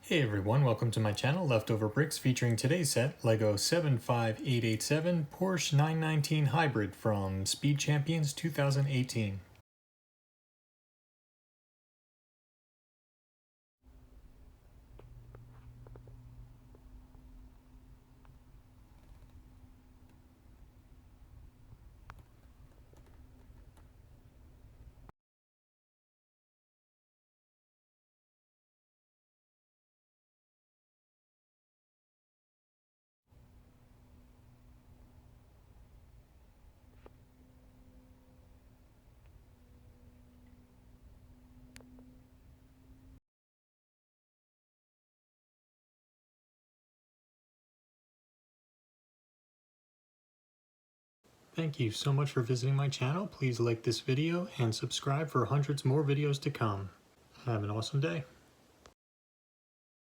Hey everyone, welcome to my channel, LeftoverBricks, featuring today's set, LEGO 75887 Porsche 919 Hybrid from Speed Champions 2018. Thank you so much for visiting my channel. Please like this video and subscribe for hundreds more videos to come. Have an awesome day.